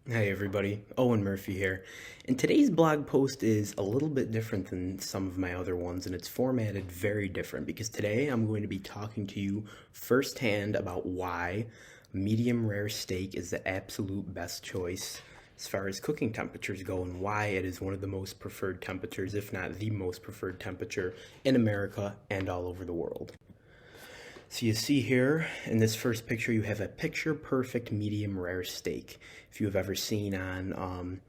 Hey everybody, Owen Murphy here. And today's blog post is a little bit different than some of my other ones, and it's formatted very different because today I'm going to be talking to you firsthand about why medium rare steak is the absolute best choice as far as cooking temperatures go, and why it is one of the most preferred temperatures, if not the most preferred temperature in America and all over the world. So you see here in this first picture, you have a picture perfect medium rare steak. If you have ever seen on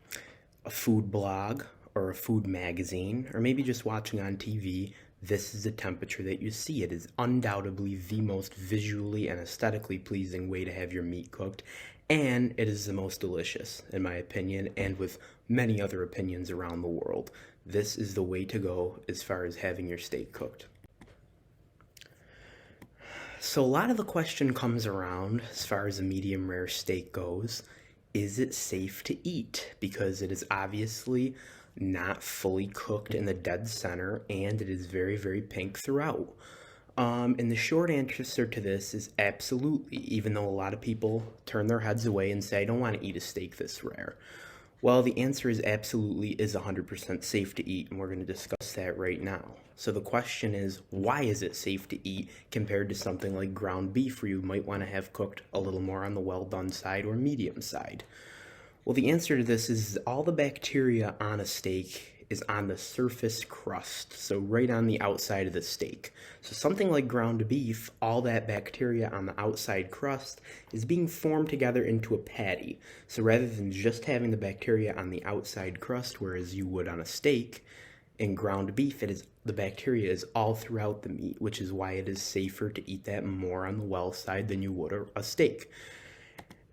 a food blog or a food magazine, or maybe just watching on TV, this is the temperature that you see. It is undoubtedly the most visually and aesthetically pleasing way to have your meat cooked, and it is the most delicious, in my opinion, and with many other opinions around the world. This is the way to go as far as having your steak cooked. So, a lot of the question comes around as far as a medium rare steak goes, is it safe to eat? Because it is obviously not fully cooked in the dead center and it is very, very pink throughout. And the short answer to this is absolutely, even though a lot of people turn their heads away and say, I don't want to eat a steak this rare. Well, the answer is absolutely is 100% safe to eat, and we're going to discuss that right now. So the question is, why is it safe to eat compared to something like ground beef where you might want to have cooked a little more on the well done side or medium side? Well, the answer to this is all the bacteria on a steak is on the surface crust, so right on the outside of the steak. So something like ground beef, all that bacteria on the outside crust is being formed together into a patty. So rather than just having the bacteria on the outside crust, whereas you would on a steak, in ground beef, it is the bacteria is all throughout the meat, which is why it is safer to eat that more on the well side than you would a steak.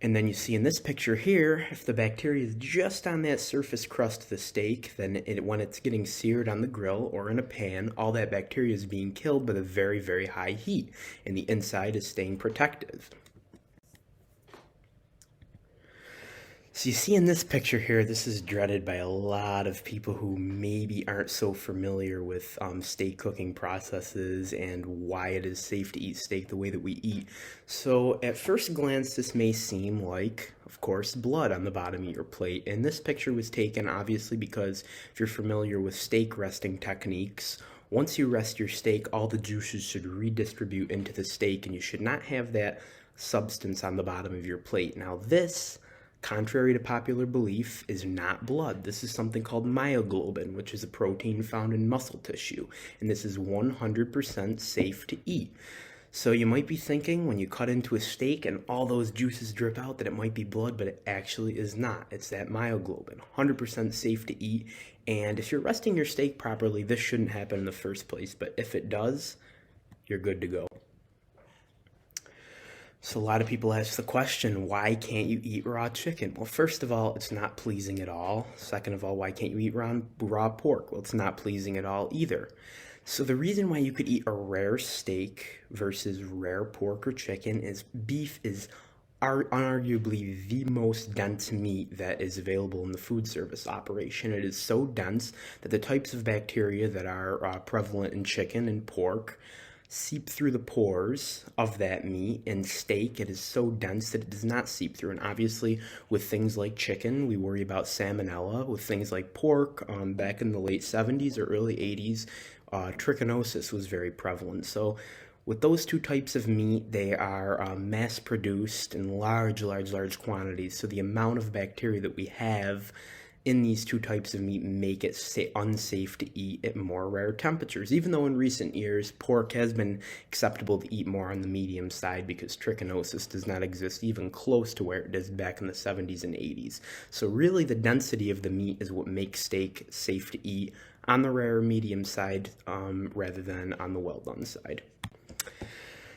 And then you see in this picture here, if the bacteria is just on that surface crust of the steak, then when it's getting seared on the grill or in a pan, all that bacteria is being killed by the very, very high heat, and the inside is staying protective. So you see in this picture here, this is dreaded by a lot of people who maybe aren't so familiar with steak cooking processes and why it is safe to eat steak the way that we eat. So at first glance, this may seem like, of course, blood on the bottom of your plate. And this picture was taken obviously because if you're familiar with steak resting techniques, once you rest your steak, all the juices should redistribute into the steak and you should not have that substance on the bottom of your plate. Now this, contrary to popular belief, is not blood. This is something called myoglobin, which is a protein found in muscle tissue, and this is 100% safe to eat. So you might be thinking when you cut into a steak and all those juices drip out that it might be blood, but it actually is not. It's that myoglobin, 100% safe to eat, and if you're resting your steak properly, this shouldn't happen in the first place, but if it does, you're good to go. So a lot of people ask the question, why can't you eat raw chicken? Well, first of all, it's not pleasing at all. Second of all, why can't you eat raw pork? Well, it's not pleasing at all either. So the reason why you could eat a rare steak versus rare pork or chicken is beef is unarguably the most dense meat that is available in the food service operation. It is so dense that the types of bacteria that are prevalent in chicken and pork seep through the pores of that meat. In steak, it is so dense that it does not seep through. And obviously, with things like chicken, we worry about salmonella. With things like pork, back in the late 70s or early 80s, trichinosis was very prevalent. So with those two types of meat, they are mass produced in large quantities. So the amount of bacteria that we have in these two types of meat make it unsafe to eat at more rare temperatures, even though in recent years pork has been acceptable to eat more on the medium side because trichinosis does not exist even close to where it did back in the 70s and 80s. So really the density of the meat is what makes steak safe to eat on the rare medium side rather than on the well done side.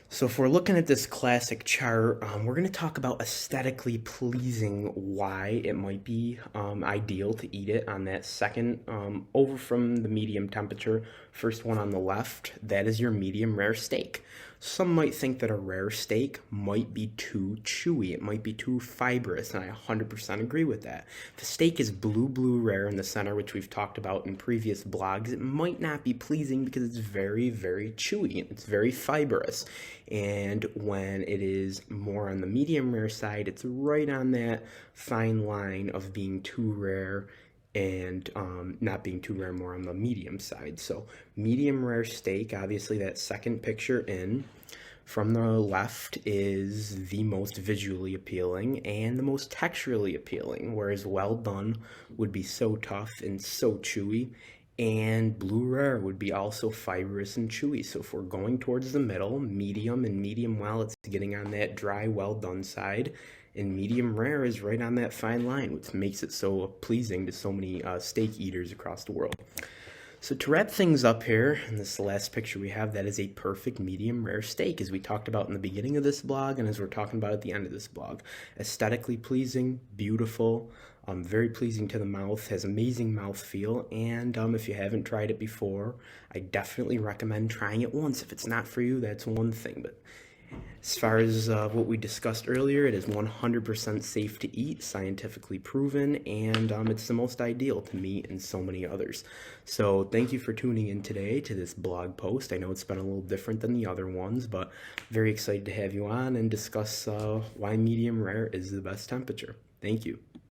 So if we're looking at this classic chart, we're going to talk about aesthetically pleasing why it might be ideal to eat it on that second over from the medium temperature. First one on the left, that is your medium rare steak. Some might think that a rare steak might be too chewy, it might be too fibrous, and I 100% agree with that. If the steak is blue rare in the center, which we've talked about in previous blogs, it might not be pleasing because it's very chewy and it's very fibrous. And when it is more on the medium rare side, it's right on that fine line of being too rare and not being too rare, more on the medium side. So medium rare steak, obviously that second picture in from the left is the most visually appealing and the most texturally appealing, whereas well done would be so tough and so chewy, and blue rare would be also fibrous and chewy. So if we're going towards the middle, medium and medium well, it's getting on that dry, well done side, and medium rare is right on that fine line, which makes it so pleasing to so many steak eaters across the world. So to wrap things up here, in this last picture we have, that is a perfect medium rare steak, as we talked about in the beginning of this blog and as we're talking about at the end of this blog. Aesthetically pleasing, beautiful, very pleasing to the mouth, has amazing mouth feel, and if you haven't tried it before, I definitely recommend trying it once. If it's not for you, that's one thing, but as far as what we discussed earlier, it is 100% safe to eat, scientifically proven, and it's the most ideal to meat and so many others. So thank you for tuning in today to this blog post. I know it's been a little different than the other ones, but very excited to have you on and discuss why medium rare is the best temperature. Thank you.